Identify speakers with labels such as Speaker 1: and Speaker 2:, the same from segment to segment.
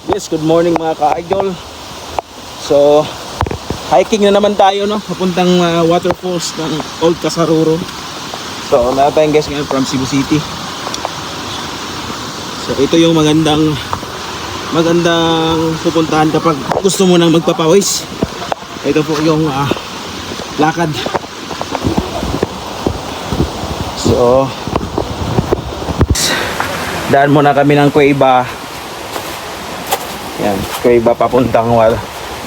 Speaker 1: Yes, good morning mga ka-idol. So, hiking na naman tayo, no? Papuntang waterfalls ng Old Casaruro. So, meron tayong guys ngayon from Cebu City. So, ito yung magandang pupuntahan kapag gusto mo nang magpapawis. Ito po yung lakad. So, daan muna kami ng Cueva. Yan, Cueva papuntang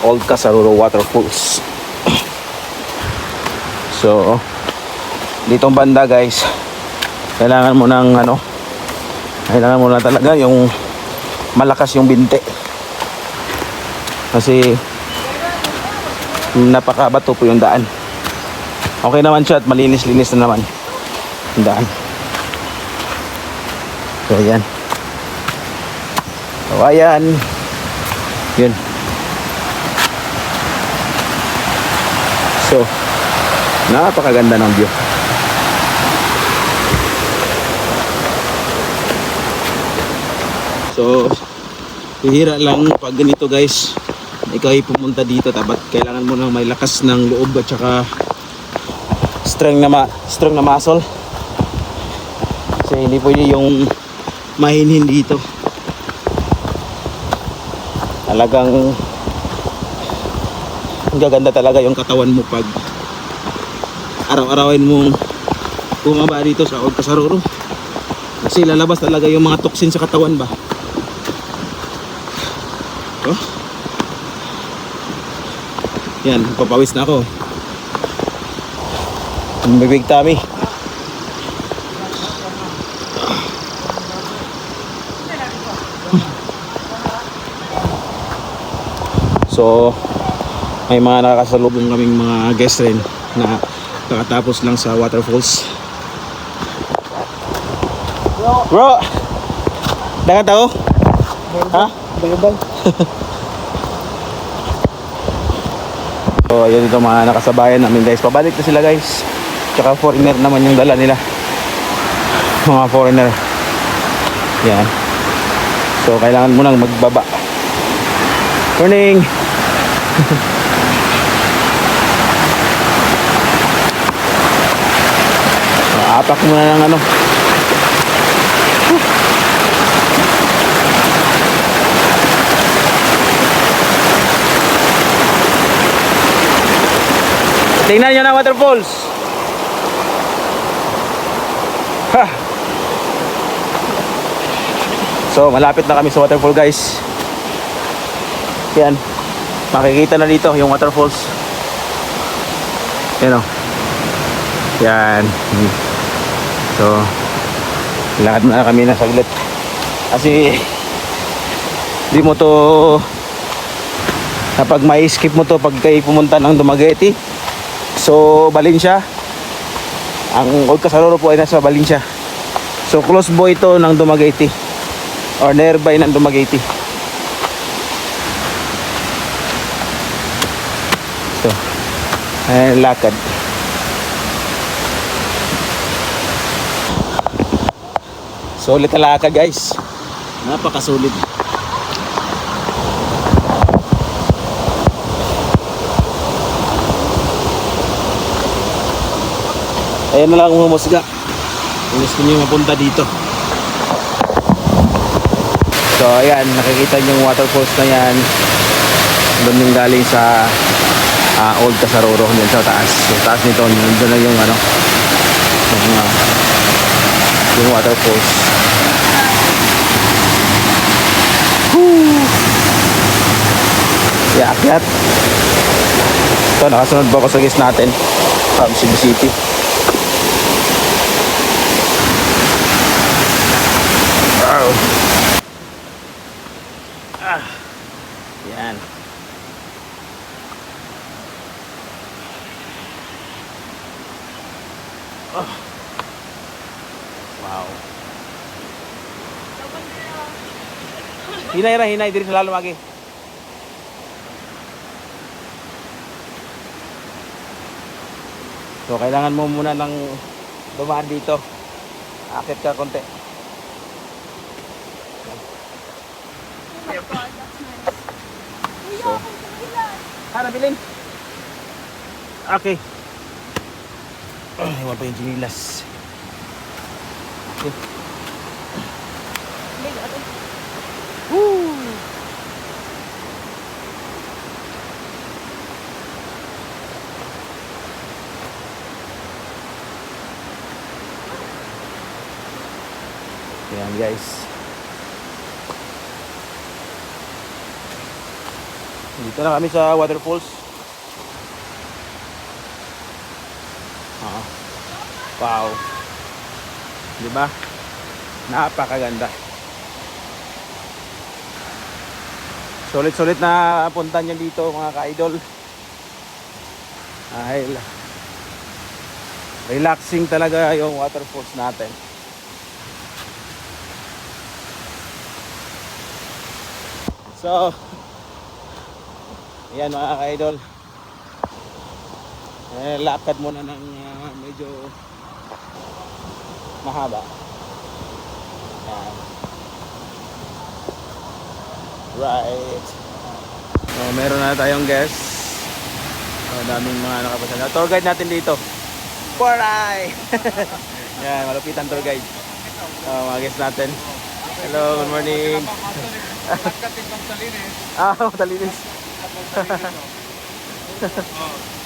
Speaker 1: Old Casaruro Waterfalls. So, ditong banda guys, kailangan mo na talaga yung malakas yung binte. Kasi napakabato po yung daan. Okay naman siya at malinis-linis na naman yung daan. So, ayan. So, ayan. Yun. So, napakaganda ng view. So, hihira lang pag ganito guys, ikaw ay pumunta dito, dapat kailangan mo nang may lakas ng loob at saka strong na muscle. Kasi hindi pwede yung mahinhin dito. Talagang gaganda talaga yung katawan mo pag araw-arawin mong bumaba dito sa Old Casaruro. Kasi lalabas talaga yung mga toxin sa katawan ba. Oh. Yan, papawis na ako. Bibig tummy. So, may mga nakakasalubong kaming mga guest rin na kakatapos lang sa waterfalls. Bro! Dagan tao? Ha? Dagan. So, ayun ito mga nakasabayan namin guys. Pabalik na sila guys. Tsaka foreigner naman yung dala nila. Mga foreigner. Yan. So, kailangan mo nang magbaba. Morning! Apak muna ng ano. Tingnan nyo na waterfalls. Ha. So malapit na kami sa waterfall guys. Yan, makikita na dito yung waterfalls. Yan o. Yan. So, lakad na kami na saglit. Kasi di mo to, kapag may skip mo to pag kayo pumunta ng Dumaguete. So, Valencia. Ang Old Casaruro po ay nasa Valencia. So, close po ito ng Dumaguete or nearby ng Dumaguete. So, ayan lakad. Sulit na lakad guys. Napakasulit. Ayan na lang humusga. Kung gusto nyo mapunta dito. So ayan, nakikita nyo yung waterfalls na yan. Doon yung galing sa Old Casaruro, dyan sa taas. Sa taas nito, nandun na yung yung waterfalls. Yeah, akyat. So nakasunod po ako sa guest natin from Cebu City. Wow. Yan. Oh. Wow. Hinay diri sa lalo lagi. So kailangan mo muna ng dumaan dito. Akit ka konti.
Speaker 2: Oh my God.
Speaker 1: Nabilin. Okay. Iwan pa yung chinilas. Okay. Woo! Ayan guys. Dito na kami sa waterfalls. Wow. Diba? Napakaganda. Sulit-sulit na punta niya dito mga ka-idol. Dahil relaxing talaga yung waterfalls natin. So, ayan mga ka-idol. Lakad muna ng medyo mahaba. Ayan. Right. So, meron na tayong guest. So, daming mga nakapasal. Tour guide natin dito. Poray! Yan, malupitan tour guide. So, mga guest natin. Hello, good morning. Matalinis.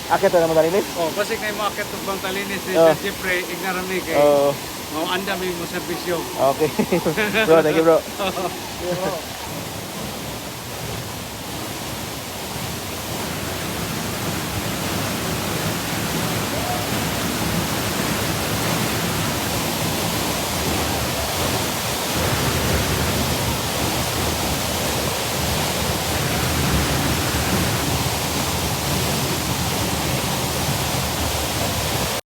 Speaker 1: Akit na matalinis?
Speaker 2: Basi kay mo akit ug Bantalinis siyempre ignarami kay
Speaker 1: Oh,
Speaker 2: mo anda mi mo serbisyo.
Speaker 1: okay. Bro, thank you bro.